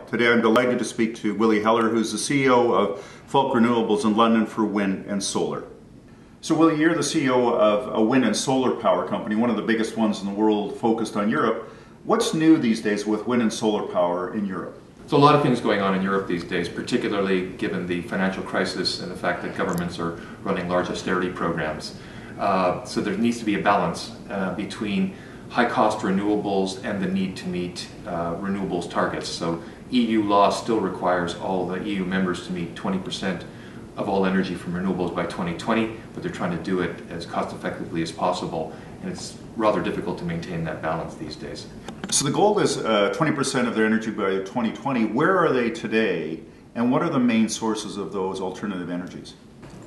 Today I'm delighted to speak to Willie Heller, who's the CEO of Falk Renewables in London for wind and solar. So Willie, you're the CEO of a wind and solar power company, one of the biggest ones in the world focused on Europe. What's new these days with wind and solar power in Europe? So a lot of things going on in Europe these days, particularly given the financial crisis and the fact that governments are running large austerity programs. So there needs to be a balance between high-cost renewables and the need to meet renewables targets. So EU law still requires all the EU members to meet 20% of all energy from renewables by 2020, but they're trying to do it as cost-effectively as possible, and it's rather difficult to maintain that balance these days. So the goal is 20% of their energy by 2020. Where are they today, and what are the main sources of those alternative energies?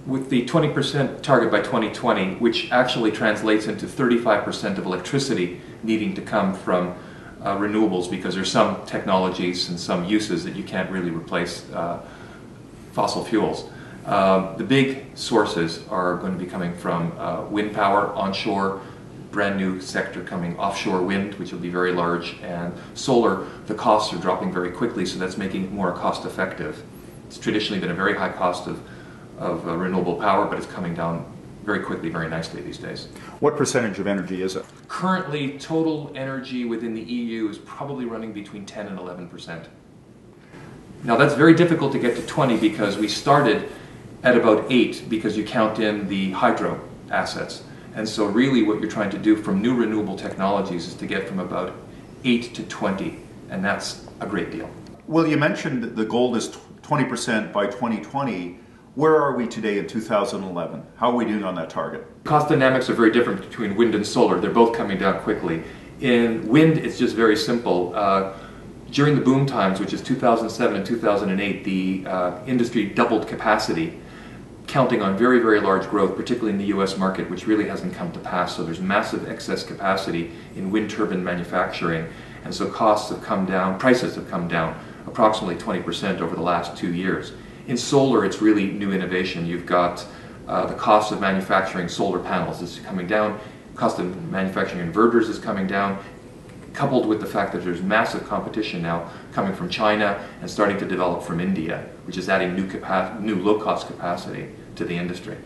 With the 20% target by 2020, which actually translates into 35% of electricity needing to come from renewables, because there's some technologies and some uses that you can't really replace fossil fuels. The big sources are going to be coming from wind power, onshore, brand new sector coming offshore wind, which will be very large, and solar. The costs are dropping very quickly, so that's making it more cost effective. It's traditionally been a very high cost of renewable power, but it's coming down very quickly, very nicely these days. What percentage of energy is it? Currently, total energy within the EU is probably running between 10 and 11%. Now that's very difficult to get to 20 because we started at about 8 because you count in the hydro assets. And so really what you're trying to do from new renewable technologies is to get from about 8 to 20, and that's a great deal. Well, you mentioned the goal is 20% by 2020. Where are we today in 2011? How are we doing on that target? Cost dynamics are very different between wind and solar. They're both coming down quickly. In wind, it's just very simple. During the boom times, which is 2007 and 2008, the industry doubled capacity, counting on very, very large growth, particularly in the US market, which really hasn't come to pass. So there's massive excess capacity in wind turbine manufacturing. And so costs have come down, prices have come down approximately 20% over the last 2 years. In solar, it's really new innovation. You've got the cost of manufacturing solar panels is coming down, cost of manufacturing inverters is coming down, coupled with the fact that there's massive competition now coming from China and starting to develop from India, which is adding new low-cost capacity to the industry.